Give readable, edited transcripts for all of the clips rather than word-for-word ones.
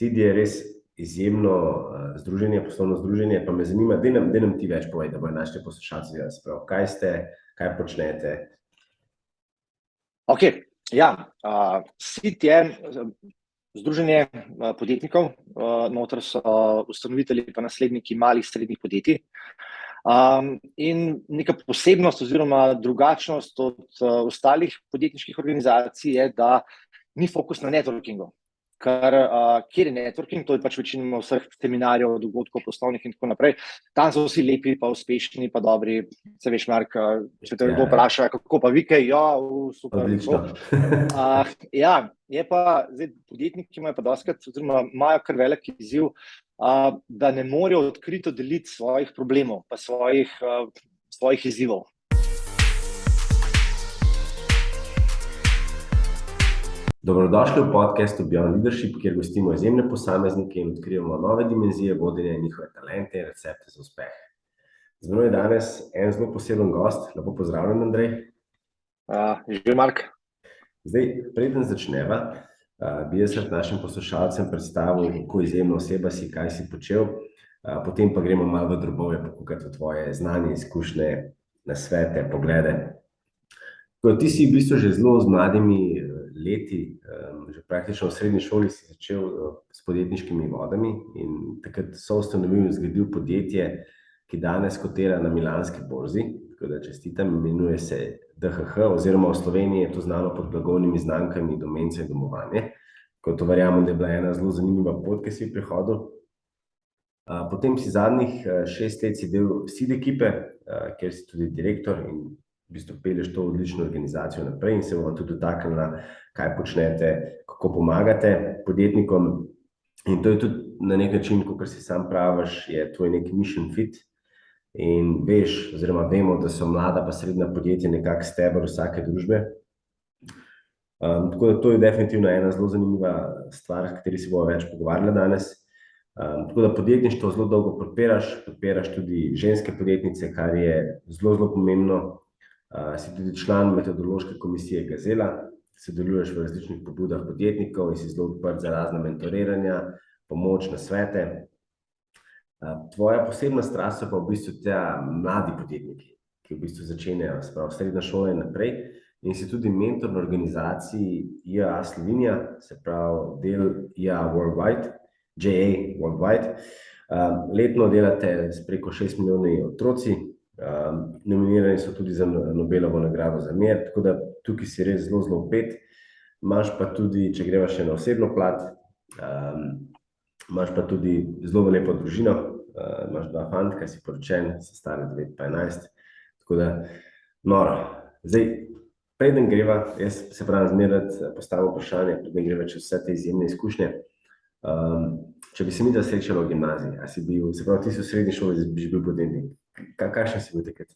SID je res izjemno združenje, poslovno združenje, pa me zanima, da nam ti več povej, da bojo naši poslušalci vedeli, sprav, kaj ste, kaj počnete. Ok, ja, SID je združenje podjetnikov, noter so ustanovitelji pa nasledniki malih srednjih podjetij. In neka posebnost oziroma drugačnost od ostalih podjetniških organizacij je, da ni fokus na networkingu. Kjer je networking, to je pač večinoma vseh seminarjev, dogodkov, poslovnih in tako naprej. Tam so vsi lepi, pa uspešni, pa dobri. Se veš, Mark, če te kdo vpraša, kako pa vi kaj, super. Odlično. Ja, je pa, zdaj podjetniki imajo pa dostikrat, oziroma imajo kar velik izziv, da ne morejo odkrito deliti svojih problemov, pa svojih izzivov. Dobrodošli v podcastu Beyond Leadership, kjer gostimo izjemne posameznike in odkrijemo nove dimenzije vodenja in njihove talente in recepte za uspeh. Z mano je danes en zelo poseben gost. Lepo pozdravljen, Andrej. Živijo, Mark. Zdaj, preden začneva, bi jaz našim poslušalcem predstavil, kako izjemna oseba si, kaj si počel, potem pa gremo malo v drobove pokukati v tvoje znanje, izkušnje, nasvete, poglede. Ti si v bistvu že zelo z mladimi leti, že praktično v srednji šoli si začel s podjetniškimi vodami in takrat soustanovil in zgradil podjetje, ki danes kotira na milanski borzi, tako da čestitam, imenuje se DHH, oziroma v Sloveniji je to znano pod blagovnimi znamkami Domence in domovanje. Tako to verjamem, da je bila ena zelo zanimiva pot, ki si v prihodu. Potem si zadnjih 6 let si del SID ekipe, kjer si tudi direktor in v bistvu pelješ to odlično organizacijo naprej in se bomo tudi dotaknili, kaj počnete, kako pomagate podjetnikom. In to je tudi na nek način, kot si sam praviš, je tvoj nek mission fit. In veš, oziroma vemo, da so mlada pa srednja podjetja nekako steber vsake družbe. Tako da to je definitivno ena zelo zanimiva stvar, s kateri se bomo več pogovarjali danes. Tako da podjetništvo zelo dolgo podpiraš tudi ženske podjetnice, kar je zelo pomembno. Si tudi član metodološke komisije Gazela, sodeluješ v različnih pobudah podjetnikov in si zelo odprt za razna mentoriranja, pomoč, nasvete. Tvoja posebna strast so pa v bistvu mladi podjetniki, ki v bistvu začenjajo, srednja šola in naprej, in si tudi mentor na organizaciji IAA Slovenija, se pravi del IAA Worldwide, JA Worldwide. Letno delate s preko 6 milijonov otroci, nominirani so tudi za Nobelovo nagrado za mir, tako da tukaj si res zelo vpet. Imaš pa tudi, če greva še na osebno plat, imaš pa tudi zelo lepo družino, imaš 2 fantka, si poročen, sta stara 9 pa 11, tako da noro. Zdaj, preden greva, jaz se pravi zmeraj postavim vprašanje, preden greva čez vse te izjemne izkušnje. Če bi se midva srečala v gimnaziji, a si bil, se pravi, ti si v srednji šoli bi bil podjetnik, kakšen si bil takrat?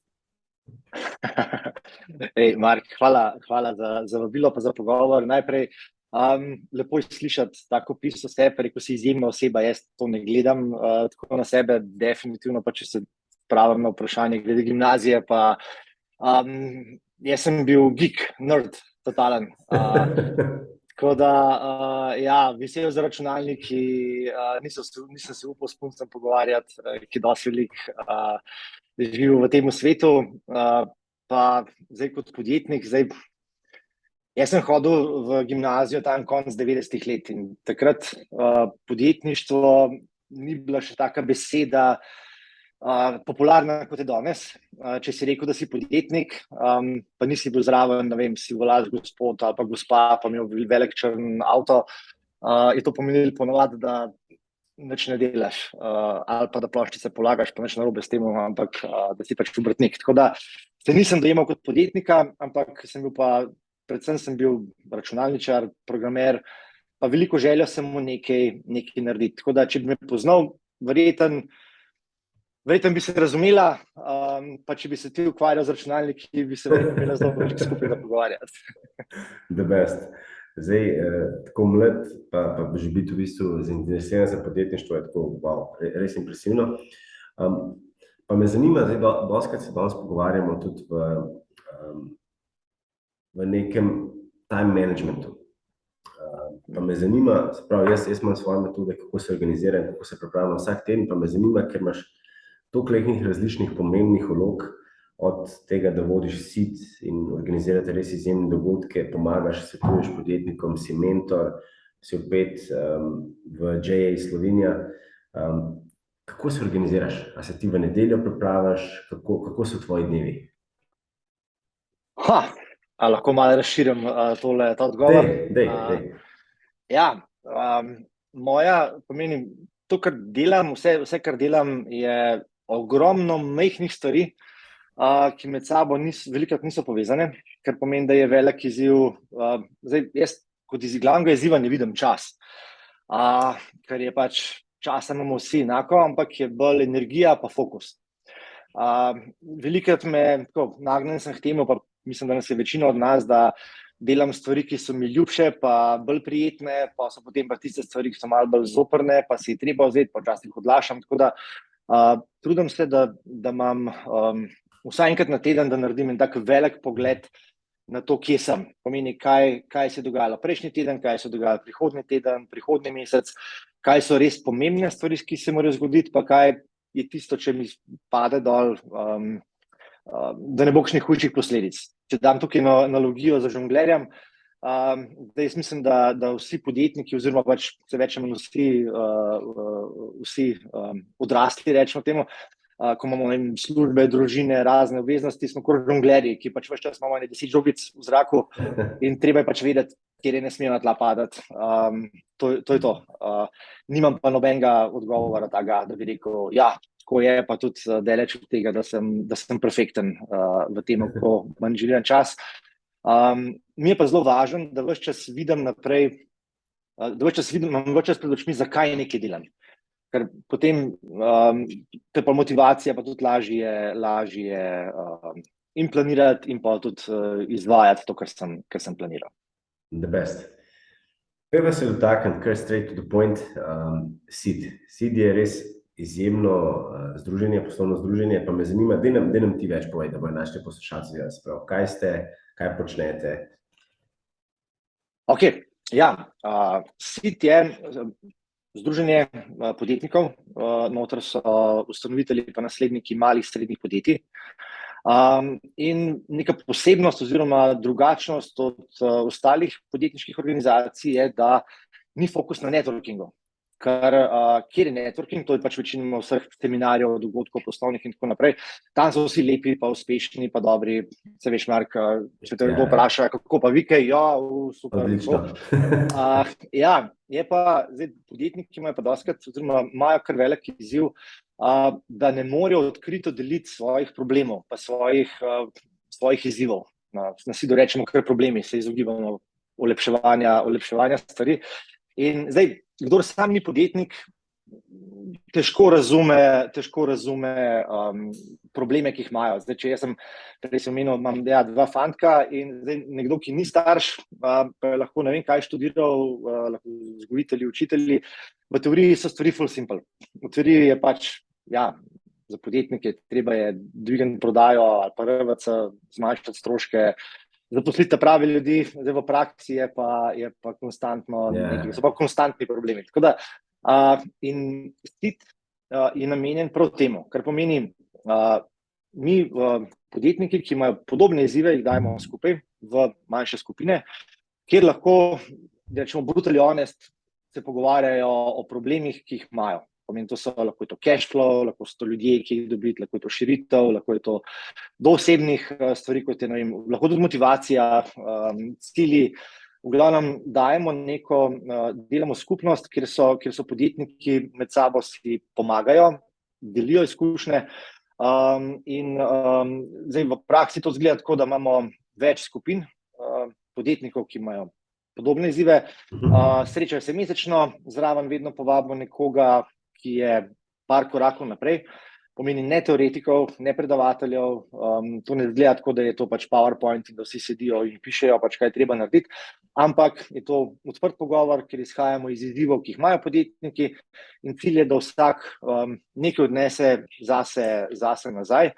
Mark, hvala za vabilo pa za pogovor. Najprej, lepo je slišati tako opis o sebi, rekel si izjemna oseba, jaz to ne gledam tako na sebe, definitivno pa če se pravim na vprašanje glede gimnazije, pa jaz sem bil geek, nerd, totalen. Tako da, vesel za računalniki, nisem se upal s puncem pogovarjati, ki je dosti velik, živel v tem svetu, pa zdaj kot podjetnik, jaz sem hodil v gimnazijo tam konec 90-ih let in takrat podjetništvo ni bila še taka beseda popularna kot je danes. Če si rekel, da si podjetnik, pa nisi bil zraven, ne vem, si vlaš gospod ali pa gospa, pa imel velik črn avto, je to pomenilo ponovadi, da nič ne delaš, ali pa da ploščice polagaš, pa nič narobe s tem, ampak da si pač obrtnik. Tako da se nisem dojemal kot podjetnika, ampak predvsem sem bil računalničar, programer, pa veliko željo sem mu nekaj narediti. Tako da, če bi me poznal, verjetno bi se razumela, pa če bi se ti ukvarjal z računalniki, bi se verjetno imela zelo veliko skupaj da pogovarjati. The best. Zdaj, tako mlad, pa že biti v bistvu zainteresiran za podjetništvo je tako, res impresivno. Pa me zanima, zdaj, dostikrat se danes pogovarjamo tudi v nekem time managementu. Pa me zanima, se pravi, jaz imam svoje metode, kako se organiziram, kako se pripravljam vsak teden, pa me zanima, ker imaš toliko različnih pomembnih vlog, od tega, da vodiš SID in organizirate res izjemne dogodke, pomagaš, svetuješ podjetnikom, si mentor, si opet v JA Slovenija. Kako se organiziraš? A se ti v nedeljo pripraviš? Kako so tvoji dnevi? A lahko malo razširim ta odgovor? Dej. Ja, pomeni, to, kar delam, vse, kar delam, je ogromno majhnih stvari, ki med sabo velikokrat niso povezane, kar pomeni, da je velik izziv. Zdaj, jaz kot glavnega izziva ne vidim čas, ker je pač časa imamo vsi enako, ampak je bolj energija pa fokus. Velikokrat nagnjen sem k temu, pa mislim, da nas je večina od nas, da delam stvari, ki so mi ljubše, pa bolj prijetne, pa so potem pa tiste stvari, ki so malo bolj zoprne, pa si treba vzeti, pa včasih odlašam. Tako da trudim se, da imam vsaj enkrat na teden, da naredim en tak velik pogled na to, kje sem. Pomeni, kaj se je dogajalo prejšnji teden, kaj se je dogajalo prihodnji teden, prihodnji mesec, kaj so res pomembne stvari, ki se morajo zgoditi, pa kaj je tisto, če mi pade dol, da ne bo kakšnih hujših posledic. Če dam tukaj analogijo za žonglerjem, da jaz mislim, da vsi podjetniki, oziroma pač se večemo vsi odrasli, rečemo temu, ko imamo službe, družine, razne obveznosti, smo kot žonglerji, ki pač ves čas imamo 10 žogic v zraku in treba je pač vedeti, kjer ne smejo na tla padati. To je to. Nimam pa nobenega odgovora tega, da bi rekel, ja, tako je, pa tudi daleč od tega, da sem perfekten v tem, ko manjžiriran čas. Mi je pa zelo važno, da ves čas vidim naprej, imam ves čas pred očmi, zakaj nekaj delam. Ker potem te pa motivacija pa tudi lažje in planirati in pa tudi izvajati to, kar sem planiral. The best. Pejva se dotakniti, kar straight to the point, SID. SID je res izjemno združenje, poslovno združenje, pa me zanima, daj nam ti več povej, da bojo naši poslušalci razprav. Kaj ste, kaj počnete? Ok, ja, SID je združenje podjetnikov, noter so ustanovitelji pa nasledniki malih srednjih podjetij. In neka posebnost oziroma drugačnost od ostalih podjetniških organizacij je, da ni fokus na networkingu. Kjer je networking, to je pač večinoma vseh seminarjev, dogodkov, poslovnih in tako naprej. Tam so vsi lepi, pa uspešni, pa dobri. Se veš, Mark, če te kdo vpraša, kako pa vi kaj, ja, super. Odlično. Ja, je pa, zdaj podjetniki imajo pa dostikrat, oziroma imajo kar velik izziv, da ne morejo odkrito deliti svojih problemov, pa svojih izzivov. Na SID-u rečemo kar problemi, se izogibamo olepševanja stvari. In zdaj, kdor sam ni podjetnik, težko razume probleme, ki jih imajo. Zdaj, če jaz sem prej omenil, imam dva fantka in zdaj nekdo, ki ni starš, pa je lahko ne vem kaj študiral, lahko vzgojitelji, učitelji. V teoriji so stvari full simple. V teoriji je pač, ja, za podjetnike treba je dvigniti prodajo ali pa RVC, zmanjšati stroške, zaposliti prave ljudi, zdaj v praksi je pa konstantno nekaj, so pa konstantni problemi. Tako da, in SID je namenjen prav temu, kar pomeni, mi podjetniki, ki imajo podobne izzive, jih dajemo skupaj v manjše skupine, kjer lahko, rečemo brutally honest, se pogovarjajo o problemih, ki jih imajo. Pomeni, lahko je to cash flow, lahko so to ljudje, ki jih dobiti, lahko je to širitev, lahko je to do osebnih stvari, kot je, ne vem, lahko tudi motivacija, cilji. V glavnem dajemo delamo skupnost, kjer so podjetniki med sabo si pomagajo, delijo izkušnje. In zdaj v praksi to izgleda tako, da imamo več skupin podjetnikov, ki imajo podobne izzive. Srečajo se mesečno, zraven vedno povabimo nekoga, ki je par korakov naprej, pomeni ne teoretikov, ne predavateljev, to ne izgleda tako, da je to pač PowerPoint in da vsi sedijo in pišejo pač, kaj je treba narediti, ampak je to odprt pogovor, kjer izhajamo iz izzivov, ki jih imajo podjetniki in cilj je, da vsak nekaj odnese zase nazaj,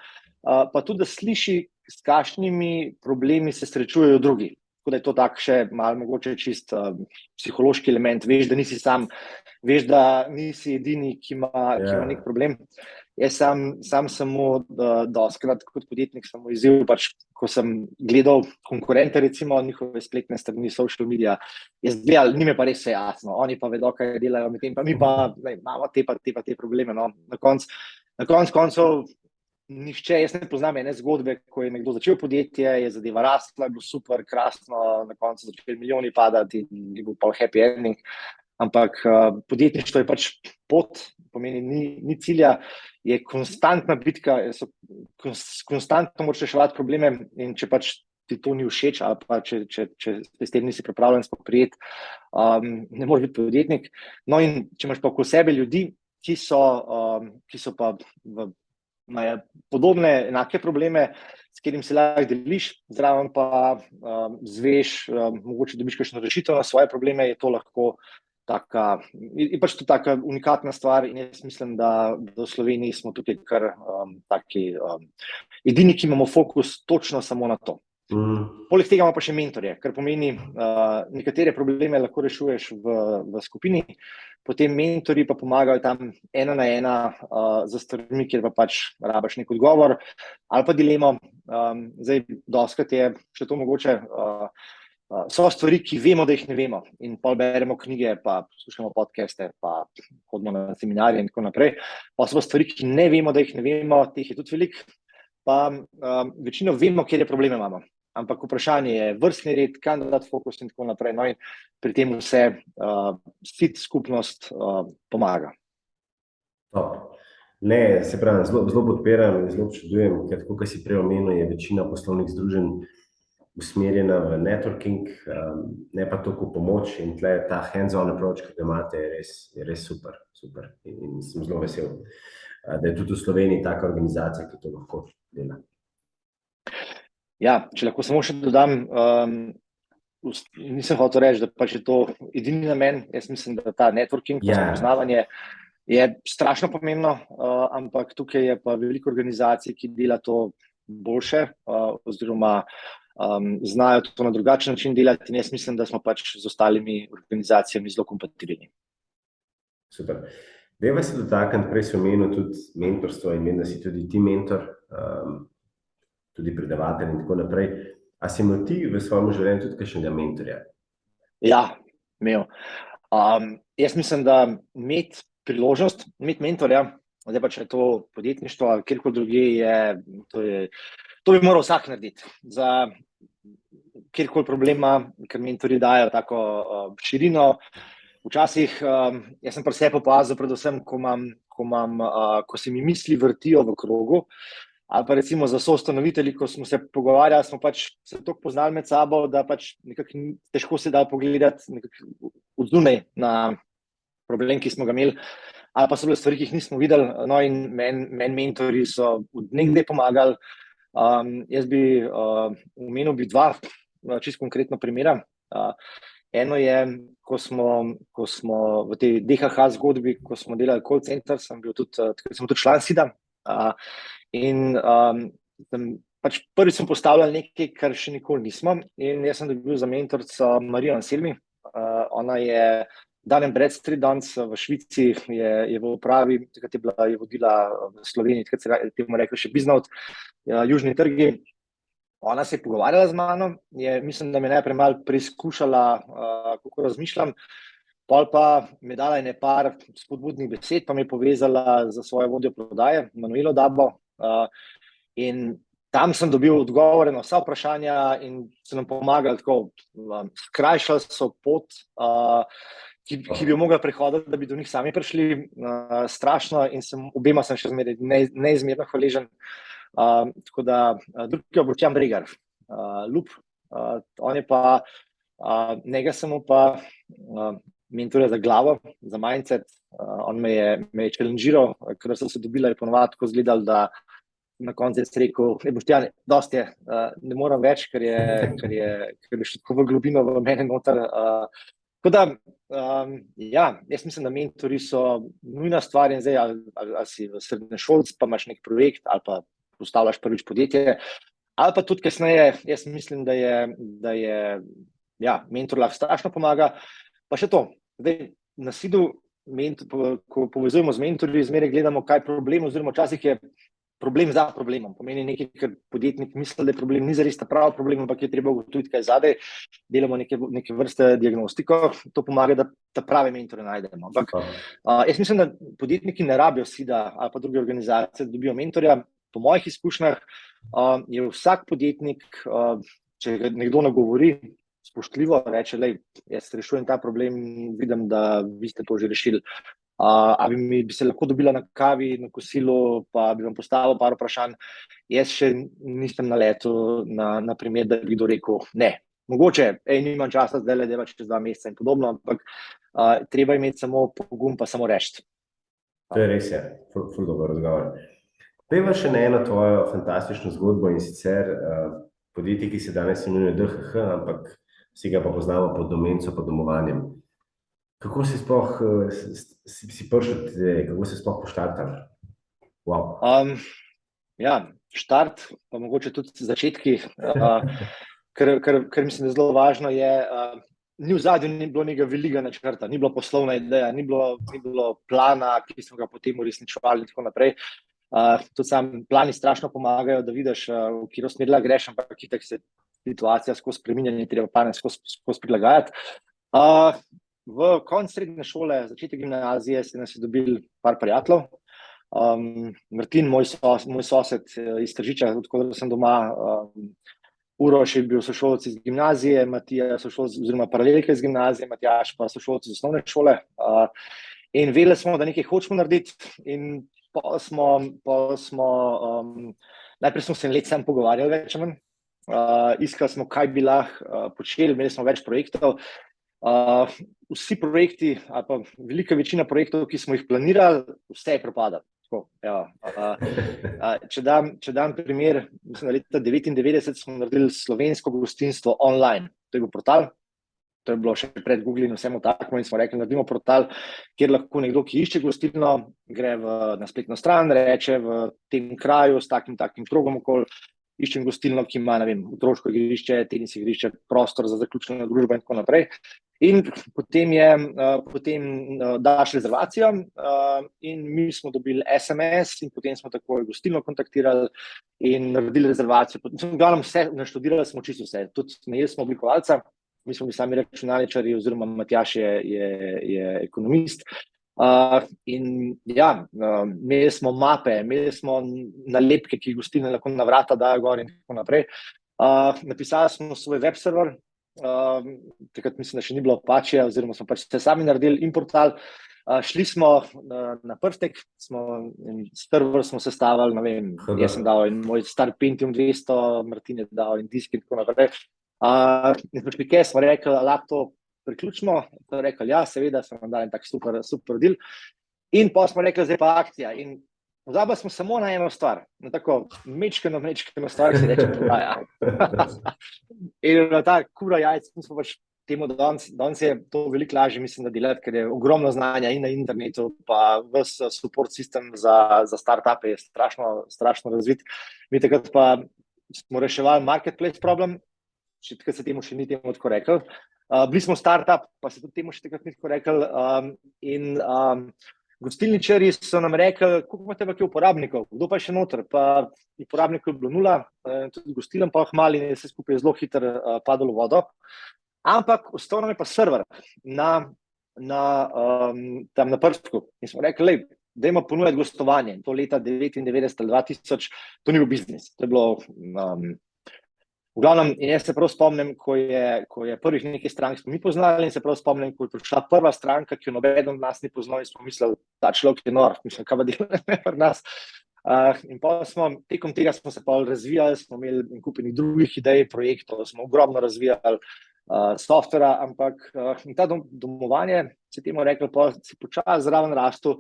pa tudi, da sliši, s kakšnimi problemi se srečujejo drugi. tako da je to tak še malo mogoče čist psihološki element. Veš, da nisi sam, veš, da nisi edini, ki ima nek problem. Jaz sam samo doskrat kot podjetnik samo izziv, pač, ko sem gledal konkurente, recimo njihove spletne strani, social media, jaz gledal, njime pa res vse jasno, oni pa vedo, kaj delajo, medtem pa mi pa imamo te probleme. No. Na koncu nihče, jaz ne poznam ene zgodbe, ko je nekdo začel podjetje, je zadeva rasla, je bilo super, krasno, na koncu začeli milijoni padati in je bil pa happy ending. Ampak podjetništvo je pač pot, pomeni ni cilja, je konstantna bitka, konstantno moraš reševati probleme in če pač ti to ni všeč ali pa če s tem nisi pripravljen spoprijeti, ne moreš biti podjetnik. No in če imaš pa okoli sebe ljudi, ki so pa imajo podobne, enake probleme, s katerim se lahko deliš, zraven pa zveš, mogoče dobiš kakšno rešitev na svoje probleme, je to lahko je pač to taka unikatna stvar in jaz mislim, da v Sloveniji smo tukaj kar taki edini, ki imamo fokus točno samo na to. Poleg tega imamo pa še mentorje, kar pomeni, nekatere probleme lahko rešuješ v skupini, potem mentorji pa pomagajo tam ena na ena za stvarmi, kjer pa pač rabiš nek odgovor ali pa dilemo. Zdaj, doskrat je še to mogoče, so stvari, ki vemo, da jih ne vemo in pol beremo knjige, pa poslušamo podcaste, pa hodimo na seminarje in tako naprej. Pa so stvari, ki ne vemo, da jih ne vemo, teh je tudi veliko, pa večino vemo, kjer je probleme imamo. Ampak vprašanje je vrstni red, kam dati fokus in tako naprej. No in pri tem vse sit skupnost pomaga. Ne, se pravi, zelo podpiram in zelo občudujem, ker tako, kot si prej omenil, je večina poslovnih združenj usmerjena v networking, ne pa toliko pomoč in tle ta hands-on approach, ki ga imate, je res super in sem zelo vesel, da je tudi v Sloveniji taka organizacija, ki to lahko dela. Ja, če lahko samo še dodam, nisem hotel reči, da pač je to edini namen, jaz mislim, da ta networking, poznavanje je strašno pomembno, ampak tukaj je pa veliko organizacij, ki dela to boljše, oziroma znajo to na drugačen način delati in jaz mislim, da smo pač z ostalimi organizacijami zelo kompatibilni. Super. Dajva se dotakniti, prej si omenil tudi mentorstvo in vem, da si tudi ti mentor, tudi predavatelj in tako naprej. A si imel ti v svojem življenju tudi kakšnega mentorja? Ja, imel. Jaz mislim, da imeti priložnost, imeti mentorja, zdaj pa če je to podjetništvo ali kjerkoli drugje, to bi moral vsak narediti. Za kjerkoli problema, ker mentorji dajo tako širino. Včasih, jaz sem pri sebi opazil, predvsem, ko se mi misli vrtijo v krogu, ali pa recimo za soustanovitelji, ko smo se pogovarjali, smo pač se toliko poznali med sabo, da pač nekako težko se da pogledati nekako od zunaj na problem, ki smo ga imeli, ali pa so bile stvari, ki jih nismo videli. No in meni mentorji so od nekdaj pomagali. Jaz bi omenil dva čisto konkretno primera. Eno je, ko smo v tej DHH zgodbi, ko smo delali call center, sem bil tudi član SID-a in pač prvič smo postavljali nekaj, kar še nikoli nismo, in jaz sem dobil za mentorico Marijo Anselmi. Ona je Dun & Bradstreet danes v Švici, je v upravi, takrat je vodila v Sloveniji, takrat se temu rekli še Biznaut, južni trgi. Ona se je pogovarjala z mano, mislim, da me najprej malo preizkušala, kako razmišljam, pol pa mi je dala ene par spodbudnih besed, pa me je povezala za svojo vodjo prodaje, Manuelo Dabo, in tam sem dobil odgovore na vsa vprašanja in so nam pomagali tako, skrajšali so pot, ki bi jo mogla prehoditi, da bi do njih sami prišli, strašno, in obema sem še zmeraj neizmerno hvaležen. Tako da, drugi je Boštjan Bregar, Lup, on je pa, njega sem pa mentorja za glavo, za mindset, on me je challengiral, ker sem se dobila, je ponovadi tako izgledalo, da na koncu je rekel, Boštjan, dosti je, ne moram več, ker je šlo tako v globino v mene noter. Tako da, jaz mislim, da mentori so nujna stvar in zdaj, ali si v srednješolc, pa imaš nek projekt, ali pa postavljaš prvič podjetje, Ali pa tudi kasneje, jaz mislim, da je mentor lahko strašno pomaga. Pa še to, zdaj na Seedu, ko povezujemo z mentorji, zmeraj gledamo, kaj je problem, oziroma včasih je problem za problemom. Pomeni nekaj, kar podjetnik misli, da je problem, ni zares ta pravi problem, ampak je treba ugotoviti, kaj je zadaj, delamo neke vrste diagnostiko, to pomaga, da ta prave mentore najdemo. Ampak jaz mislim, da podjetniki ne rabijo Seeda ali pa druge organizacije, da dobijo mentorja. Po mojih izkušnjah je vsak podjetnik, če ga nekdo nagovori, spoštljivo reče, lej, jaz rešujem ta problem, vidim, da vi ste to že rešili. Ali bi se lahko dobila na kavi, na kosilu, pa bi vam postavil par vprašanj. Jaz še nisem naletel na primer, da bi kdo rekel ne. Mogoče, nimam časa zdaj, dela čez 2 meseca in podobno, ampak treba imeti samo pogum, pa samo reči. To je res, ful dober odgovor. Pojdiva še na eno tvojo fantastično zgodbo, in sicer podjetje, ki se danes imenuje DHH, ampak vsi ga pa poznamo pod domenco, pod domovanjem. Kako si sploh si prišel tedaj, kako si sploh poštartal? Wow. Štart, pa mogoče tudi začetki, kar mislim, da zelo važno je, ni v zadju ni bilo nekega velikega načrta, ni bilo poslovna ideja, ni bilo plana, ki smo ga potem uresničevali in tako naprej. Tudi sam plani strašno pomagajo, da vidiš, v katero smer greš, ampak itak se situacija skozi spreminjanje, treba plane skozi prilagajati. V koncu srednje šole, začetek gimnazije, se nas je dobil par prijateljev. Martin, moj sosed iz Tržiča, odkud sem doma, Uroš je bil sošolec iz gimnazije, Matija sošolec oziroma paralelka iz gimnazije, Matjaž pa sošolec iz osnovne šole. In vedeli smo, da nekaj hočemo narediti, in najprej smo se let sam pogovarjali več o manj. Iskali smo, kaj bi lahko počeli, imeli smo več projektov. Vsi projekti, ali pa velika večina projektov, ki smo jih planirali, vse je propadalo. Če dam primer, mislim, leta 1999 smo naredili slovensko gostinstvo online. To je bil portal, to je bilo še pred Google in vsemu takmo, in smo rekli, naredimo portal, kjer lahko nekdo, ki išče gostilno, gre na spletno stran, reče v tem kraju s takim krogom okoli, iščem gostilno, ki ima, ne vem, otroško igrišče, tenis igrišče, prostor za zaključeno družbo in tako naprej. In potem daš rezervacijo, in mi smo dobili SMS in potem smo takoj gostilno kontaktirali in naredili rezervacijo. Glavno vse, naštudirali smo čisto vse, tudi najeli smo oblikovalca, mi smo bili sami računalničarji, oziroma Matjaž je ekonomist. Imeli smo mape, imeli smo nalepke, ki gostilne lahko na vrata dajo gor in tako naprej. Napisali smo svoj web server, takrat mislim, da še ni bilo Apache, oziroma smo pač se sami naredili in portal. Šli smo na prstek, server smo sestavili, ne vem, jaz sem dal in moj star Pentium 200, Martin je dal in disk in tako naprej. In počpike smo rekli, lahko to priključimo, to rekli, ja, seveda, smo nam dali tak super deal. In pa smo rekli, zdaj pa akcija. In pozabili smo samo na eno stvar, na tako mečkeno stvar, ki se reče prodaja. In na ta kura jajc, smo pač temu danes je to veliko lažje, mislim, da delati, ker je ogromno znanja in na internetu, pa ves support sistem za startupe je strašno razvit. Mi takrat pa smo reševali marketplace problem, takrat se temu še ni tako rekel. Bili smo startup, pa se tudi temu še takrat ni tako rekel. In gostilničarji so nam rekli, koliko imate pa kje uporabnikov, kdo pa je še noter, pa uporabnikov je bilo 0, tudi gostiln pa malo in je vse skupaj zelo hitro padalo v vodo. Ampak ostal nam je pa server tam na prstku. In smo rekli, dajmo ponujati gostovanje. To leta 1999 ali 2000, to ni bil biznis, to je bilo... V glavnem, in jaz se prav spomnim, ko je prvih nekaj strank smo mi poznali, in se prav spomnim, ko je prišla prva stranka, ki jo nobeden od nas ni poznal, in smo mislili, ta človek je nor, mislim, kaj pa dela pri nas. In pa tekom tega smo se pa razvijali, smo imeli in kupili drugih idej, projektov, smo ogromno razvijali softvera, ampak in ta domovanje, se temu rekli, pa si počasi zraven rastel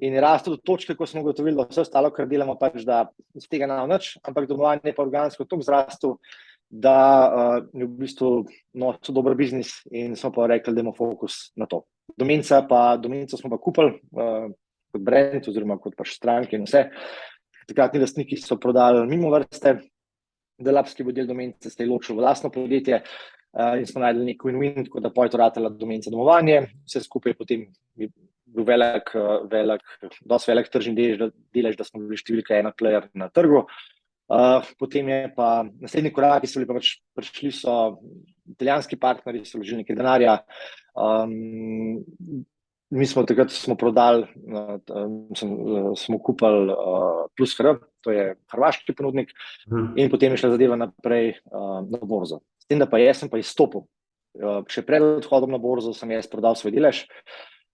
in je rastel do točke, ko smo ugotovili, da vse ostalo, kar delamo, pač da iz tega ne nič, ampak domovanje je pa organsko toliko zrastel, da je v bistvu dober biznis, in smo pa rekli, da imamo fokus na to. Domenco smo pa kupili kot brand, oziroma kot pač stranke in vse. Takratni lastniki so prodali mimo vrste Delapski model Domence se je ločil v lastno podjetje in smo najdeli nek win-win, tako da pa je to ratela Domence domovanje. Vse skupaj potem je bil dosti velik tržni delež, da smo bili številka ena player na trgu. Potem je pa naslednji koraki so bili pa prišli so italijanski partnerji, so vložili nekaj denarja. Mi smo takrat prodali, smo kupili PlusHR, to je hrvaški ponudnik, in potem je šla zadeva naprej na borzo. S tem, da pa jaz sem pa izstopil. Še pred odhodom na borzo sem jaz prodal svoj delež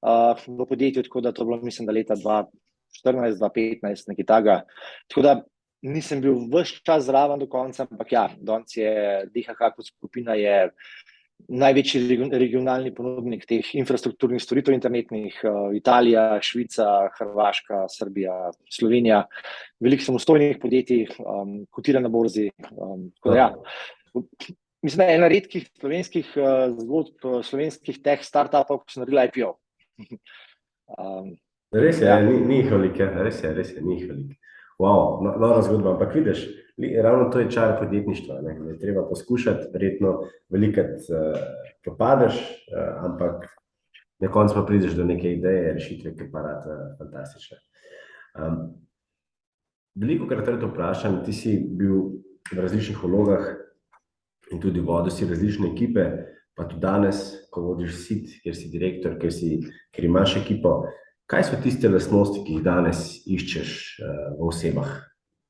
v podjetju, tako da to bilo, mislim, da leta 2014, 2015, nekaj takega. Tako da nisem bil ves čas zraven do konca, ampak ja, danes je DHH kot skupina je največji regionalni ponudnik teh infrastrukturnih storitev internetnih, Italija, Švica, Hrvaška, Srbija, Slovenija, veliko samostojnih podjetij, kotira na borzi. Tako da ja, mislim, da je ena redkih slovenskih zgodb, slovenskih tech startupov, ki so naredili IPO. Res je, ni jih veliko, res je, ni jih veliko. Wow, nora zgodba, ampak vidiš, ravno to je čar podjetništva, ne? Je treba poskušati, verjetno velikrat propadeš, ampak na koncu pa prideš do neke ideje, rešitve, ki pa rad fantastične. Velikokrat to vprašam, ti si bil v različnih vlogah in tudi vodil si različne ekipe, pa tudi danes, ko vodiš SID, kjer si direktor, ker imaš ekipo. Kaj so tiste lastnosti, ki jih danes iščeš v osebah,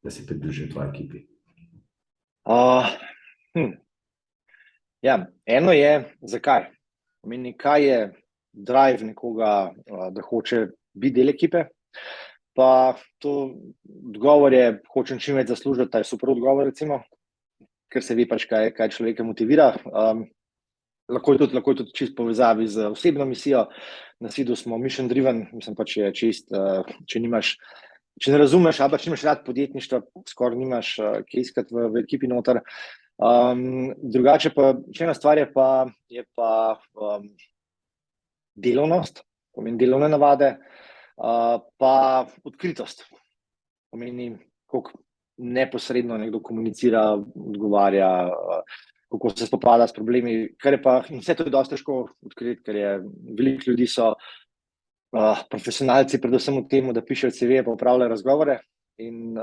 da se pridružijo tvoji ekipi? Ja, eno je, zakaj. Pomeni, kaj je drive nekoga, da hoče biti del ekipe, pa to odgovor je, hočem čim več zaslužiti, ta je super odgovor, recimo, ker se ve pač, kaj človeka motivira. Lahko je tudi čist povezavi z osebno misijo. Na SID-u smo mission driven, mislim pa, če ne razumeš, ali pa če nimaš rad podjetništva, skoraj nimaš kaj iskati v ekipi noter. Drugače pa, še ena stvar je pa delovnost, pomeni delovne navade, pa odkritost. Pomeni, koliko neposredno nekdo komunicira, odgovarja, kako se spopada s problemi, kar je pa, in vse to je dosti težko odkriti, ker je veliko ljudi so profesionalci, predvsem v tem, da pišejo CV, pa opravljajo razgovore in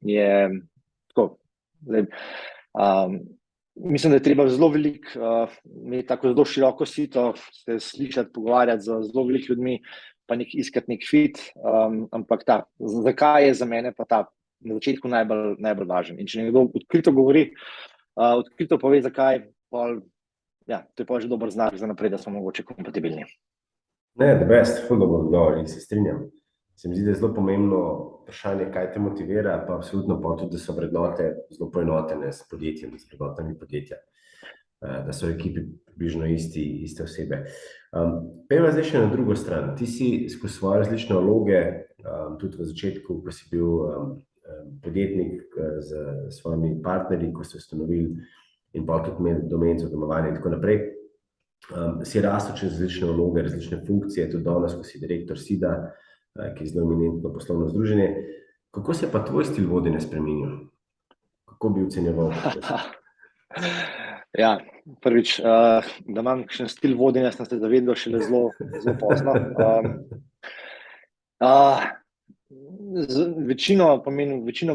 je tako. Mislim, da je treba zelo veliko, imeti tako zelo široko sito, se slišati, pogovarjati z zelo veliko ljudmi, pa iskati nek fit, ampak zakaj je za mene pa na začetku najbolj važen. In če nekdo odkrito govori, odkrito pove, zakaj, to je pa že dober znak za naprej, da smo mogoče kompatibilni. Ne, the best, ful dobro in se strinjam. Se mi zdi, da je zelo pomembno vprašanje, kaj te motivira, pa absolutno pa tudi, da so vrednote zelo poenotene s podjetjem, s vrednotami podjetja, da so v ekipi približno iste osebe. Pejva zdaj še na drugo stran. Ti si skozi svoje različne vloge, tudi v začetku, ko si bil podjetnik z svojimi partnerji, ko ste ustanovili in pa tudi imeli Domenco domovanje in tako naprej, si rastel čez različne vloge, različne funkcije, tudi danes, ko si direktor SID-a, ki je zelo eminentno poslovno združenje. Kako se pa tvoj stil vodenja spremenil? Kako bi ocenjeval? Ja, prvič, da imam kakšen stil vodenja, sem se zavedal šele zelo pozno. Večino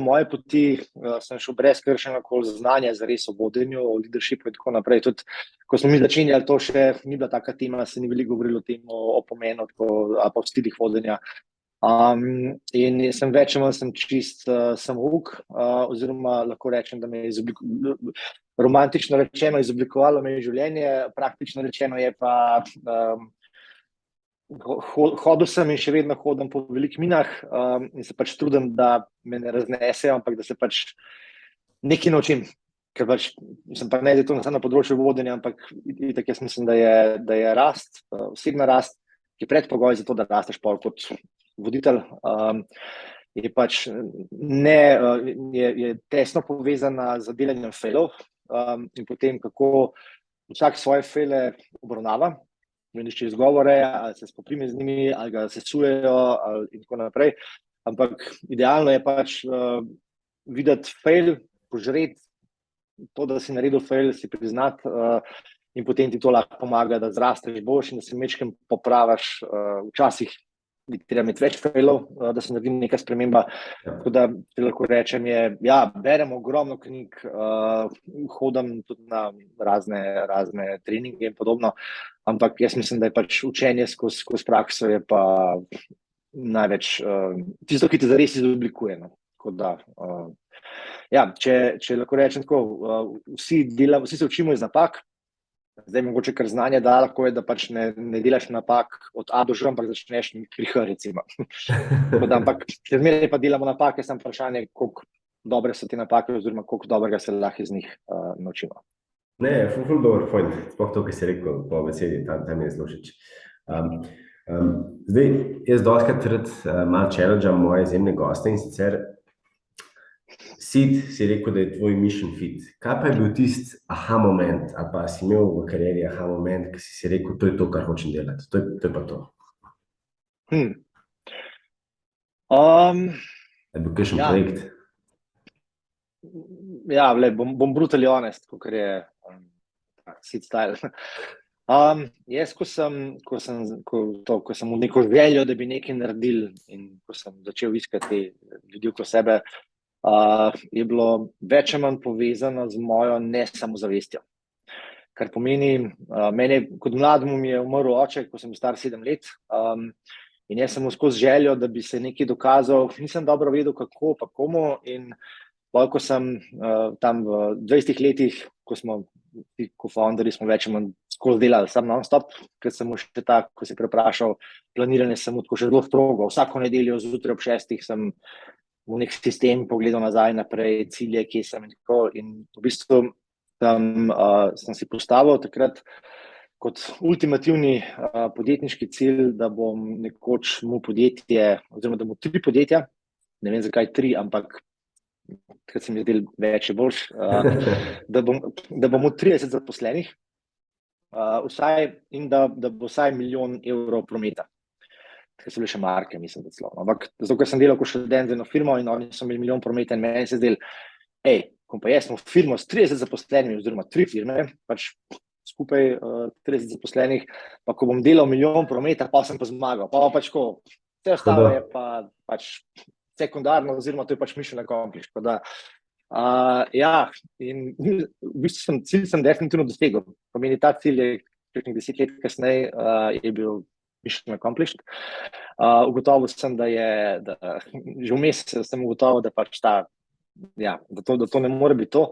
moje poti sem šel brez kakršnegakoli znanja zares o vodenju, o leadershipu in tako naprej. Tudi, ko smo mi začenjali, to še ni bila taka tema, se ni veliko govorilo o tem, o pomenu ali pa o stilih vodenja. In sem več ali manj čist samouk, oziroma lahko rečem, da me je romantično rečeno izoblikovalo me življenje, praktično rečeno je pa hodil sem in še vedno hodim po velikih minah in se pač trudim, da me ne raznesejo, ampak da se pač nekaj naučim. Ker pač sem pa ne zato na področju vodenja, ampak itak jaz mislim, da je rast, osebna rast, ki je predpogoj za to, da rasteš pol kot voditelj, je pač je tesno povezana z delanjem failov in potem kako vsak svoje faile obravnava, išče izgovore, ali se spoprime z njimi, ali ga sesujejo in tako naprej. Ampak idealno je pač videti fail, požreti to, da si naredil fail, si priznati in potem ti to lahko pomaga, da zrasteš boljši in da se mečkem popravaš. Včasih bi treba imeti več failov, da se naredi neka sprememba. Tako da ti lahko rečem, berem ogromno knjig, hodim tudi na razne treninge in podobno, ampak jaz mislim, da je pač učenje skozi prakso je pa največ tisto, ki te zares izoblikuje. No. Tako da, če lahko rečem tako, vsi se učimo iz napak. Zdaj mogoče kar znanje da lahko je, da pač ne delaš napak od A do Ž, ampak začneš pri H, recimo. Ampak še zmeraj pa delamo napake, samo vprašanje, koliko dobre so te napake oziroma koliko dobrega se lahko iz njih naučimo. Ne, ful dober point, sploh to, ki si rekel po besedi, tam je zelo všeč. Zdaj, jaz dostikrat rad malo challengam moje izjemne goste in sicer Sid si rekel, da je tvoj mission fit. Kaj pa je bil tisti aha moment, ali pa si imel v karieri aha moment, ki si rekel, to je to, kar hočem delati, to je pa to? Je bil kakšen projekt? Bom brutally honest, kakor je Sid style. Jaz, ko sem neko željo, da bi nekaj naredil in ko sem začel iskati ljudi okoli sebe, je bilo več ali manj povezano z mojo nesamozavestjo. Kar pomeni, kot mlademu mi je umrl oče, ko sem bil star 7 let, in jaz sem skozi željo, da bi se nekaj dokazal, nisem dobro vedel, kako pa komu, in ko sem tam v 20 letih, ko smo co-founderji, smo več ali manj skozi delali sam non-stop, ker sem še tako, ko si preprašal, planiranje sem tako še zelo strogo, vsako nedeljo zjutraj ob 6 sem v nek sistem pogledal nazaj, naprej, cilje, kje sem in tako. In v bistvu sem si postavil takrat kot ultimativni podjetniški cilj, da bom nekoč imel podjetje, oziroma da bom 3 podjetja, ne vem zakaj 3, ampak takrat se mi zdel več je boljš, da bom imel 30 zaposlenih, in da bo vsaj 1 milijon evrov prometa. Ker so bile še marke, mislim, da celo. Ampak zato, ker sem delal kot študent z eno firmo in oni so imeli 1 milijon prometa in meni se zdel, ko pa jaz sem v firmo s 30 zaposlenimi, oziroma 3 firme, pač skupaj 30 zaposlenih, pa ko bom delal 1 milijon prometa, pa sem pa zmagal. Pa pač ko, vse ostalo je pa pač sekundarno, oziroma to je pač mission accomplished. In v bistvu cilj sem definitivno dosegel. Pomeni, ta cilj je 10 let kasneje je bil mission accomplished. Ugotovil sem, da že vmes sem ugotovil, da pač da to ne more biti to.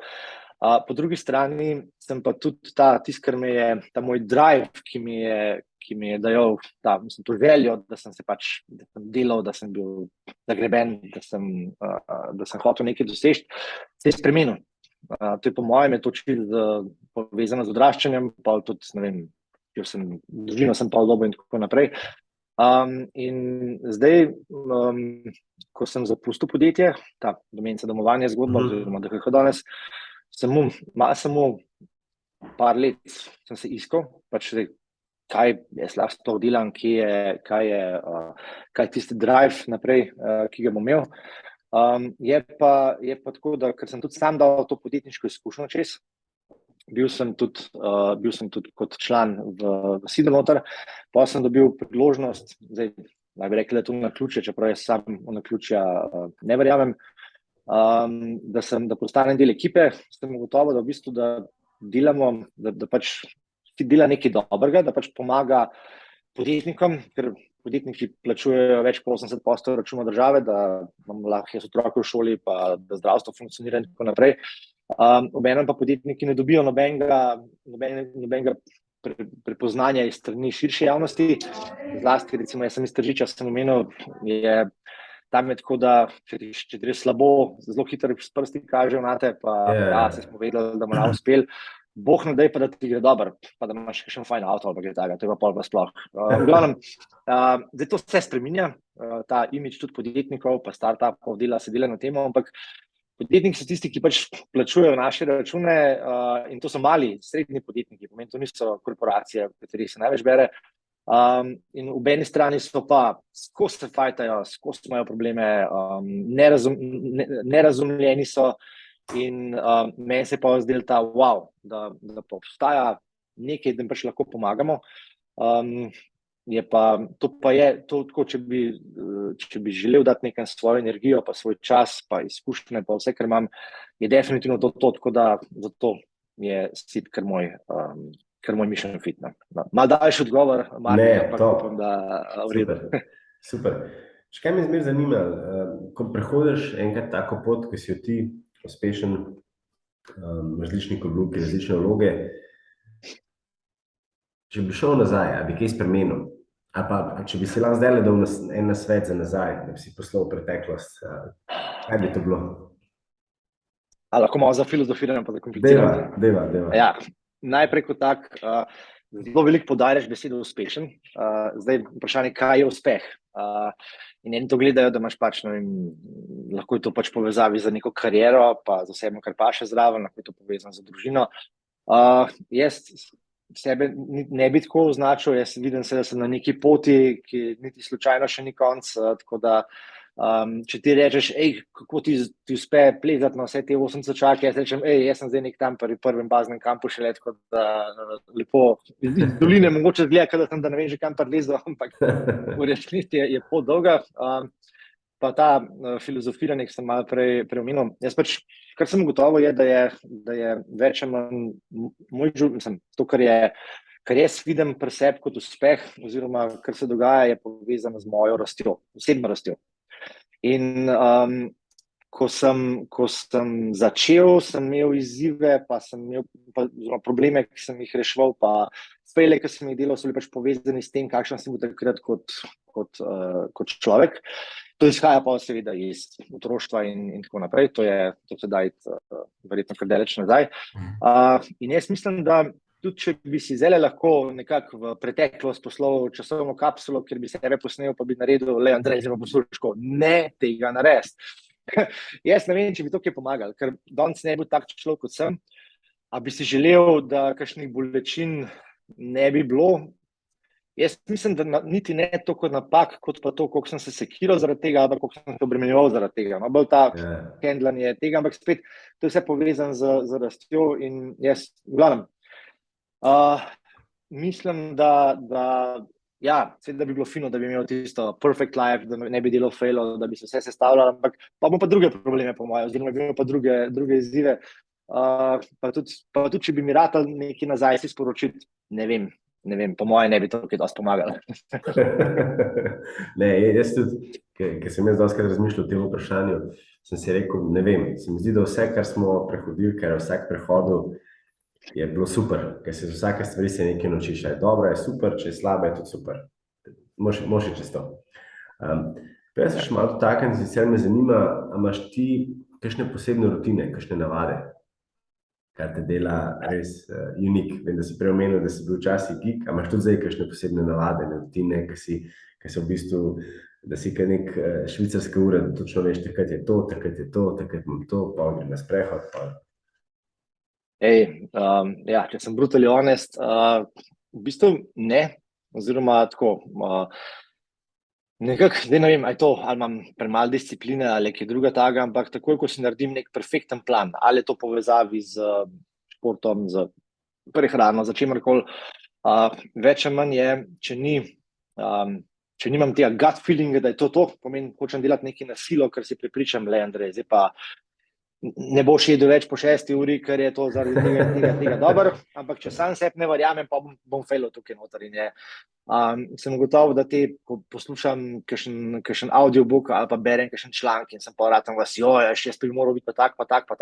Po drugi strani sem pa tudi tisto, kar me je, ta moj drive, ki mi je dajal to željo, da sem se pač delal, da sem bil zagreben, da sem hotel nekaj doseči, se je spremenil. To je po mojem je to povezano z odraščanjem, pa tudi, ne vem, družino sem pa dobil in tako naprej. In zdaj, ko sem zapustil podjetje, ta Domenica domovanja zgodba, oziroma DHH danes, samo par let sem se iskal, pač kaj jaz lahko sploh delam, kaj je tisti drive naprej, ki ga bom imel. Je pa tako, da ker sem tudi sam dal to podjetniško izkušnjo čez, bil sem tudi kot član v Sidu noter, pa sem dobil priložnost, zdaj naj bi rekli, da je to naključje, čeprav jaz sam v naključja ne verjamem, da postanem del ekipe, sem ugotovil, da v bistvu da delamo, da pač ti dela nekaj dobrega, da pač pomaga podjetnikom, ker podjetniki plačujejo več po 80% računov države, da imam lahko jaz otroke v šoli, pa da zdravstvo funkcionira in tako naprej. Obenem pa podjetniki ne dobijo nobenega prepoznanja iz strani širše javnosti. Zlasti, recimo, jaz sem iz Tržiča, sem omenil, tam je tako, da če gre slabo, zelo hitro s prsti kažejo nate, pa se smo vedeli, da bomo uspeli. Bog ne daj pa, da ti gre dobro, pa da imaš še fajn avto ali kaj takega, to je pa pol pa sploh. V glavnem, zdaj to se spreminja, ta imidž tudi podjetnikov, pa startupov se dela na temo, ampak podjetniki so tisti, ki pač plačujejo naše račune, in to so mali, srednji podjetniki, pomeni, to niso korporacije, v katerih se največ bere. In v eni strani so pa skozi se fajtajo, skozi imajo probleme, nerazumljeni so in meni se pa zdel ta wow, da pa obstaja nekaj, da jim pač lahko pomagamo. Je pa, to je to tako, če bi želel dati nekaj svojo energijo, pa svoj čas, pa izkušnje, pa vse, kar imam, je definitivno to, tako da zato je SIP kar moj mission fit. Malo daljši odgovor, Martin, ampak upam, da v redu. Super. Še kaj me zmeraj zanima, ko prehodiš enkrat tako pot, ko si jo ti uspešen, različnih oblog, različne vloge, če bi šel nazaj, ali bi kaj spremenil? Ali pa, če bi si lahko zdaj dal en nasvet za nazaj, da bi si poslal v preteklost, kaj bi to bilo? A lahko malo zafilozofiram, pa zakompliciram? Deva. Ja, najprej kot tak, zelo veliko poudarjaš besedo uspešen. Zdaj vprašanje, kaj je uspeh? In eni to gledajo, da imaš pač, ne vem, lahko je to pač povezavi za neko kariero, pa za vsem, kar paše zraven, lahko je to povezano za družino. Jaz sebe ne bi tako označil, jaz vidim se, da sem na neki poti, ki niti slučajno še ni konc, tako da če ti rečeš, kako ti uspe plezati na vse te 8 cečake, jaz rečem, jaz sem zdaj nek tam pri prvem baznem kampu šele, tako da lepo iz doline mogoče zgleda, da ne vem že kam prelezel, ampak v resnici je pot dolga. Pa ta filozofiranje, ki sem malo prej omenil, jaz pač, kar sem ugotovil, je, da je več ali manj moj življenj, to, kar jaz vidim pri sebi kot uspeh, oziroma kar se dogaja, je povezano z mojo rastjo, osebno rastjo. In ko sem začel, sem imel izzive, pa sem imel probleme, ki sem jih reševal, pa fejle, ki sem jih delal, so bili pač povezani s tem, kakšen sem bil takrat kot človek. To izhaja pa seveda iz otroštva in tako naprej, to je sedaj verjetno kar daleč nazaj. In jaz mislim, da tudi če bi si zdaj lahko nekako v preteklost poslal časovno kapsulo, kjer bi sebe posnel, pa bi naredil le Andrej, zdaj pa poslušal, ne tega narediti. Jaz ne vem, če bi to kaj pomagal, ker danes ne bi bil tak človek kot sem, a bi si želel, da kakšnih bolečin ne bi bilo. Jaz mislim, da niti ne toliko napak, kot pa to, koliko sem se sekiral zaradi tega, ali koliko sem se obremenjeval zaradi tega. No, bolj ta handlanje tega, ampak spet, to je vse povezano z rastjo in jaz, glavnem, mislim, da bi bilo fino, da bi imel tisto perfect life, da ne bi delal failov, da bi se vse sestavljal, ampak pa bom pa druge probleme po moje, oziroma bi imel pa druge izzive. Pa tudi, če bi mi ratal nekaj nazaj si sporočiti, ne vem, po moje ne bi to kaj dosti pomagalo. Ne, jaz tudi, ker sem jaz dostikrat razmišljal o tem vprašanju, sem si rekel, ne vem, se mi zdi, da vse, kar smo prehodili, ker je vsak prehodil, je bilo super, ker se z vsake stvari se nekaj naučiš, je dobro, je super, če je slabo, je tudi super. Moš je čez to. Pa jaz se še malo dotaknem, sicer me zanima, a imaš ti kakšne posebne rutine, kakšne navade, kar te dela res unik. Vem, da si prej omenil, da si bil včasih geek, a imaš tudi zdaj kakšne posebne navade, rutine, ki so v bistvu, da si kaj nek švicarska ura, da točno veš, takrat je to, takrat imam to, pa grem na sprehod. Če sem brutally honest, v bistvu ne, oziroma tako, nekako, zdaj ne vem, ali imam premalo discipline ali kaj druga taga, ampak takoj, ko si naredim nek perfekten plan, ali je to povezavi z športom, z prehrano, za čemarkoli, več ali manj je, če nimam tega gut feelinga, da je to, pomeni, hočem delati nekaj na silo, ker si prepričam, le Andrej, zdaj pa ne boš jedel več po 6 uri, ker je to zaradi tega dobro, ampak če sam sebi ne verjamem, pa bom failal tukaj noter in sem ugotovil, da ko poslušam kakšen audiobook ali pa berem kakšen članek in sem pa ratam vas, jaz bi moral biti pa tak,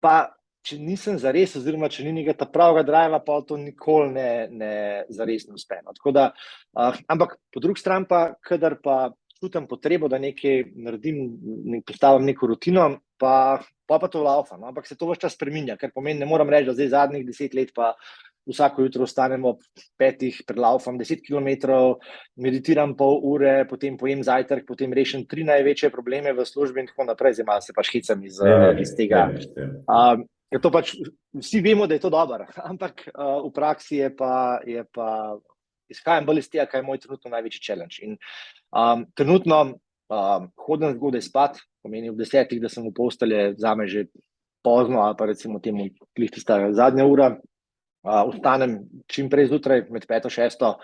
pa če nisem zares, oziroma če ni nekaj ta pravega driva, pa to nikoli ne zares ne uspe. Tako da, ampak po drugi strani pa, kadar pa čutim potrebo, da nekaj naredim, postavim neko rutino, pa to laufa, no? Ampak se to ves čas spreminja, ker pomeni, ne moram reči, da zdaj zadnjih 10 let pa vsako jutro vstanem ob 5, prelaufam 10 kilometrov, meditiram pol ure, potem pojem zajtrk, potem rešim 3 največje probleme v službi in tako naprej, zdaj malo se pač hecam iz tega. Ker to pač, vsi vemo, da je to dobro, ampak v praksi je pa izhajam bolj iz tega, kaj je moj trenutno največji challenge. In trenutno hodim zgodaj spat, pomeni ob 10, da sem v postelji, zame že pozno ali pa recimo temu glih tista zadnja ura, vstanem čim prej zjutraj med 5-6.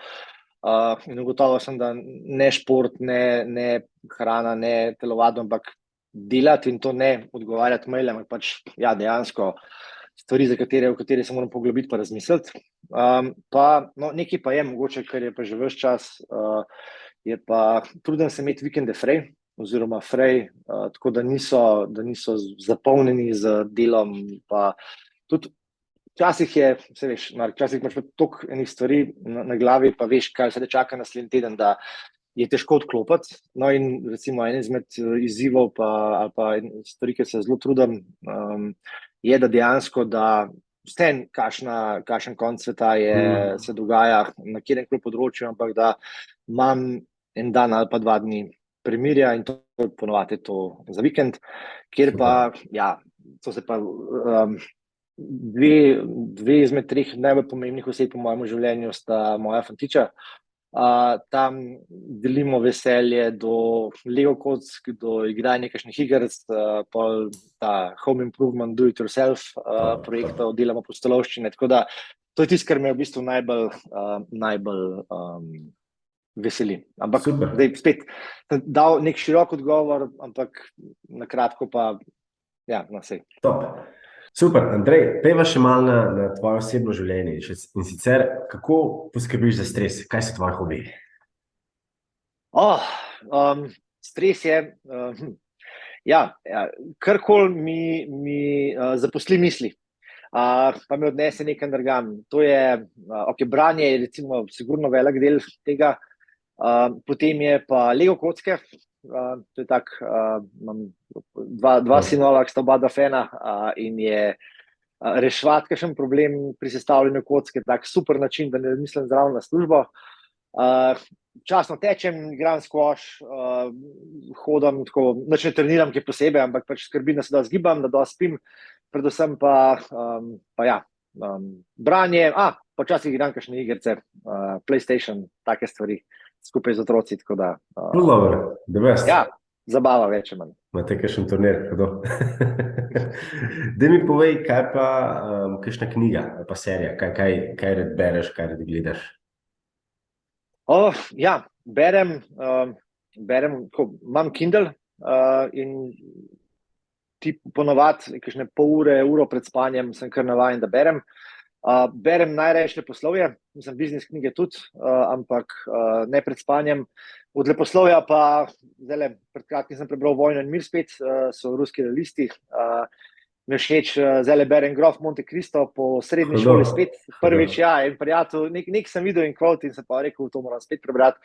In ugotovil sem, da ne šport, ne hrana, ne telovadbo, ampak delati in to ne odgovarjati mailom, ampak pač dejansko stvari, v katere se moram poglobiti pa razmisliti. Nekaj pa je mogoče, kar je pa že ves čas, je pa trudim se imeti vikende fraj, oziroma fraj, tako da niso zapolnjeni z delom, pa tudi včasih je, se veš, včasih imaš toliko enih stvari na glavi, pa veš, kaj se te čaka naslednji teden, da je težko odklopiti. No in recimo en izmed izzivov ali pa stvari, ki se zelo trudim, je, da dejansko, da vseeno kakšen konc sveta se dogaja na kjerkoli področju, ampak da imam en dan ali pa 2 dni premirja in to ponovadi to za vikend, kjer pa, to se pa dve izmed 3 najbolj pomembnih oseb po mojem življenju sta moja fantiča. Tam delimo veselje do Lego kock, do igranja kakšnih iger, pol ta home improvement, do it yourself projektov, delamo pustolovščine, tako da to je tisto, kar me v bistvu najbolj veseli. Ampak zdaj spet dal nek širok odgovor, ampak na kratko pa, sej. Top. Super, Andrej, pejva še malo na tvoje osebno življenje. In sicer, kako poskrbiš za stres? Kaj so tvoje hobiji? Stres je, karkoli mi zaposli misli, pa me odnese nekam drugam. To je, branje je recimo sigurno velik del tega, potem je pa Lego kocke. To je tak, imam 2 sinova, ki sta oba fena, in je reševati kakšen problem pri sestavljanju kocke tak super način, da ne mislim zraven na službo. Včasno tečem, igram squash, hodim tako, nič ne treniram kaj posebej, ampak pač skrbim, da se dosti zgibam, da dosti spim, predvsem pa branje, počasih igram kakšne igrice, PlayStation, take stvari. Skupaj z otroci, tako da... the best. Zabava več manj. Imate kakšen turnir, kdo? Daj mi povej, kaj pa kakšna knjiga, pa serija, kaj rad bereš, kaj rad gledaš? Berem, imam Kindle in ti ponovadi kakšne pol ure, uro pred spanjem sem kar navajen, da berem. Berem najrajši leposlovje, mislim, biznis knjige tudi, ampak ne pred spanjem. Od leposlovja pa, pred kratkim sem prebral Vojno in mir spet, so ruski realisti. Mi všeč, zdaj berem Grof Monte Cristo po srednji šoli spet. Prvič, en prijatelj, nek sem videl in quote in sem pa rekel, to moram spet prebrati.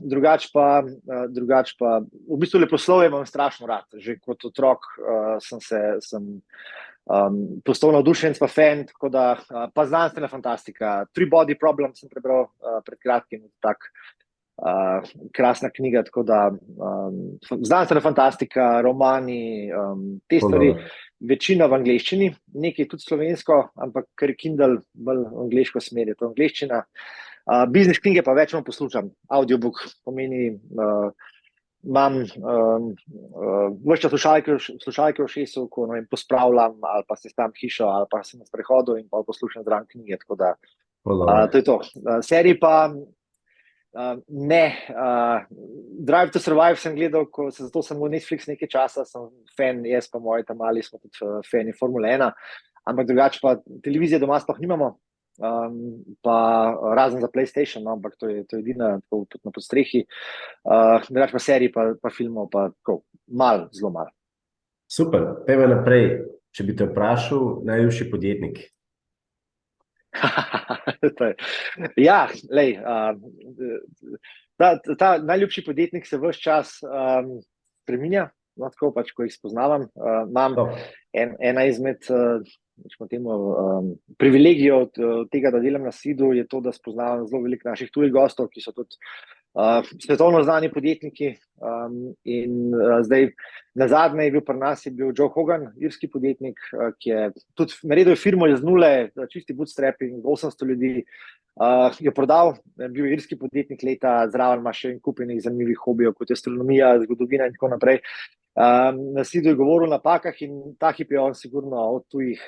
Drugač pa, v bistvu leposlovje imam strašno rad. Že kot otrok sem postal navdušenec pa fan, tako da pa znanstvena fantastika. Three Body Problem sem prebral pred kratkim, tak krasna knjiga, tako da znanstvena fantastika, romani, te stvari, večina v angleščini, nekaj tudi slovensko, ampak ker je Kindle bolj angleško smer, je to angleščina. Biznis knjige pa večino poslušam, audiobook pomeni, imam več čas slušalke v ušesu, ko pospravljam ali pa sestavim hišo ali pa sem na sprehodu in pa poslušam zraven knjige, tako da to je to. Seriji pa ne, Drive to Survive sem gledal, zato sem v Netflix nekaj časa, sem fan, jaz pa moji tam mali smo tudi fani Formule 1, ampak drugače pa televizije doma sploh nimamo, pa razen za PlayStation, ampak to je edina tudi na podstrehi. Drugače pa serij pa filmov pa tako, zelo malo. Super, pejva naprej. Če bi te vprašal, najljubši podjetnik? Ta najljubši podjetnik se ves čas spreminja, tako pač, ko jih spoznavam. Imam ena izmed privilegijev tega, da delam na Seedu, je to, da spoznavam zelo veliko naših tujih gostov, ki so tudi svetovno znani podjetniki. In zdaj nazadnje je bil pri nas Joe Hogan, irski podjetnik, ki je tudi naredil firmo iz nule, čisti bootstrapping, 800 ljudi je prodal, bil je irski podjetnik leta, zraven ima še en kup enih zanimivih hobijev, kot je astronomija, zgodovina in tako naprej. Na Sidu je govoril o napakah in ta hip je on sigurno od tujih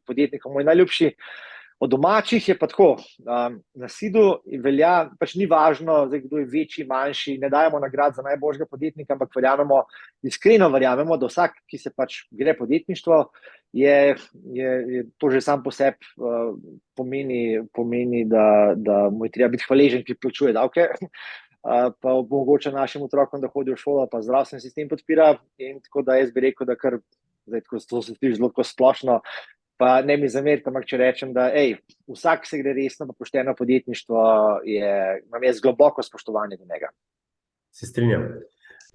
podjetnikov moj najljubši. Od domačih je pa tako, na Sidu velja, pač ni važno, zdaj, kdo je večji, manjši, ne dajemo nagrad za najboljšega podjetnika, ampak iskreno verjamemo, da vsak, ki se pač gre podjetništvo, je to že sam po sebi pomeni, da mu je treba biti hvaležen, ki plačuje davke, pa omogoča našim otrokom, da hodijo v šolo, pa zdravstveni sistem podpira. In tako da jaz bi rekel, da kar, zdaj, to se sliši zelo splošno, pa ne mi zamerite, ampak če rečem, da vsak se gre resno pa pošteno podjetništvo, imam jaz globoko spoštovanje do njega. Se strinjam.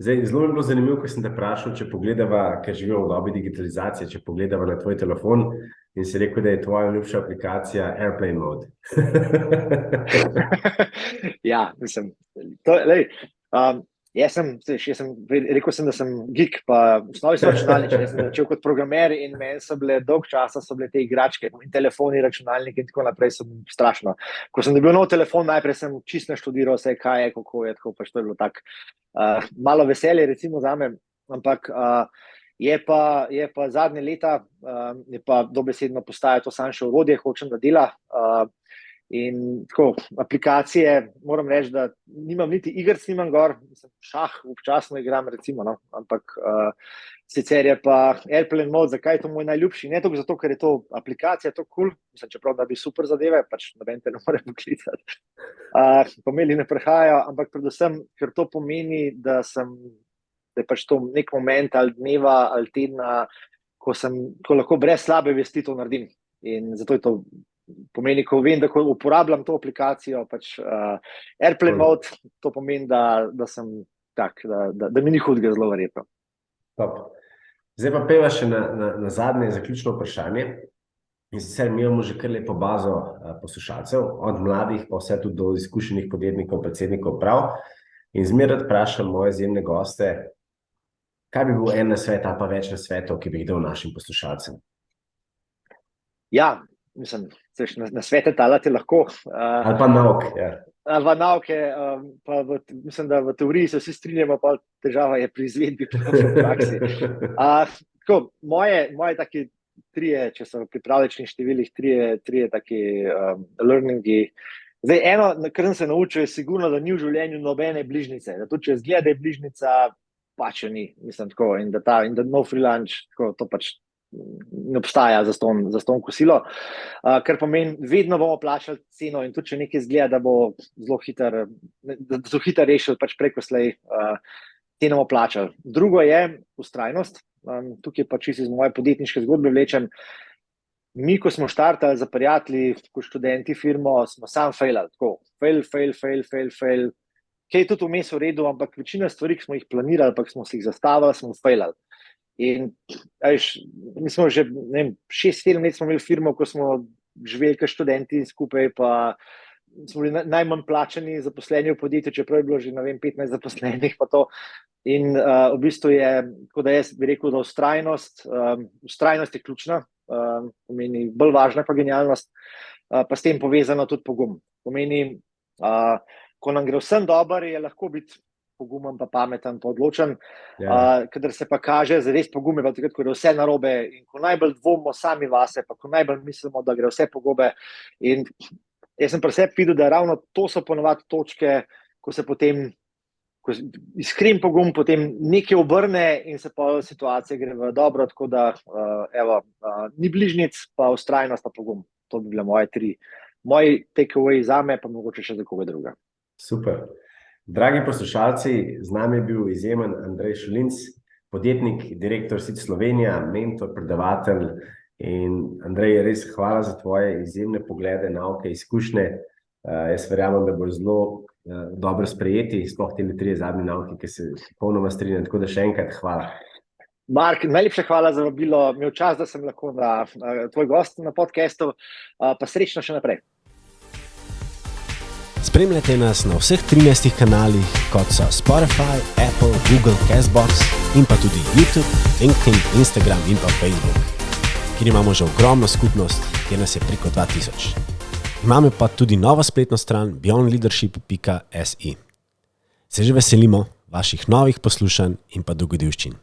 Zdaj, zelo mi je bilo zanimivo, ko sem te vprašal, če pogledava, ker živimo v dobi digitalizacije, če pogledava na tvoj telefon in si rekel, da je tvoja ljubša aplikacija Airplane Mode. Ja, mislim, jaz sem rekel, da sem geek, pa v osnovi sem računalničar. Jaz sem začel kot programer in meni so bile dolg časa te igračke in telefoni, računalniki in tako naprej so strašno. Ko sem dobil nov telefon, najprej sem čisto študiral vse, kaj je, kako je, tako pač to je bilo tako malo veselje recimo zame, ampak je pa zadnje leta je pa dobesedno postaja to samo še orodje, hočem da dela. In tako, aplikacije, moram reči, da nimam niti igric, nimam gor, šah občasno igram recimo, no? Ampak sicer je pa Airplane Mode, zakaj je to moj najljubši? Ne toliko zato, ker je to aplikacija, to cool, mislim, čeprav da bi super zadeve, pač noben te ne more poklicati, pa maili ne prihajajo, ampak predvsem, ker to pomeni, da je pač to nek moment ali dneva ali tedna, ko lahko brez slabe vesti to naredim. In zato je to pomeni, ko vem, da ko uporabljam to aplikacijo, pač Airplane Mode, to pomeni, da sem tak, da mi ni hudega zelo verjetno. Top. Zdaj pa peva še na zadnje zaključno vprašanje. In sicer mi imamo že kar lepo bazo poslušalcev, od mladih pa vse tudi do izkušenih podjetnikov, predsednikov prav. In zmeraj vprašam moje izjemne goste, kaj bi bil en nasvet ali pa več nasvetov, ki bi jih dal našim poslušalcem? Ja, mislim, na svete talati lahko. Ali pa nauk, ja. Ali pa nauke, pa mislim, da v teoriji se vsi strinjamo, pa težava je pri izvedbi v praksi. Tako, moje taki trije, če so pripravlečnih številih, trije taki learningi. Zdaj, eno, kar sem se naučil, je sigurno, da ni v življenju nobene bližnjice. Da tudi, če zgleda, da je bližnjica, pač jo ni. Mislim, tako, in da no free lunch, tako, to pač ne obstaja za ston kosilo, kar pomeni, vedno bomo plačali ceno in tudi, če nekaj zgleda, da bo zelo hitro rešil, pač preko slej ceno bomo plačali. Drugo je vztrajnost, tukaj pa čisto iz moje podjetniške zgodbe vlečem. Mi, ko smo štartali za prijatelji, kot študenti firmo, smo sam failali, tako, fail. Kaj je tudi vmes v redu, ampak večina stvari, ki smo jih planirali, pa smo si jih zastavili, smo failali. In mi smo že 6-7 let smo imeli firmo, ko smo živeli kot študenti skupaj, pa smo bili najmanj plačani zaposleni v podjetju, čeprav je bilo že 15 zaposlenih pa to. In v bistvu je, tako da jaz bi rekel, da vztrajnost je ključna, pomeni bolj važna pa genialnost, pa s tem povezano tudi pogum. Pomeni, ko nam gre vsem dobro, je lahko biti pogumen, pa pameten, pa odločen, kadar se pa kaže res pogum, pa takrat, ko je vse narobe in ko najbolj dvomimo sami vase, pa ko najbolj mislimo, da gre vse pogobe. In jaz sem pri sebi videl, da ravno to so ponovadi točke, ko se potem, ko iskren pogum, potem nekaj obrne in se pa situacija gre v dobro, tako da ni bližnjic, pa vztrajnost, pa pogum. To bi bile moji take-away zame, pa mogoče še za koga druga. Super. Dragi poslušalci, z nami je bil izjemen Andrej Šulinc, podjetnik, direktor SID Slovenija, mentor, predavatelj. In Andrej, res hvala za tvoje izjemne poglede, nauke, izkušnje. Jaz verjamem, da bo zelo dobro sprejeti, sploh te 3 zadnje nauke, ki se popolnoma strinjam. Tako da še enkrat hvala. Mark, najlepša hvala za vabilo. Imel čas, da sem lahko tvoj gost na podcastu, pa srečno še naprej. Spremljajte nas na vseh 13 kanalih, kot so Spotify, Apple, Google, Castbox in pa tudi YouTube, LinkedIn, Instagram in pa Facebook, kjer imamo že ogromno skupnost, kjer nas je preko 2000. Imamo pa tudi novo spletno stran beyondleadership.si. Se že veselimo vaših novih poslušanj in pa dogodivščin.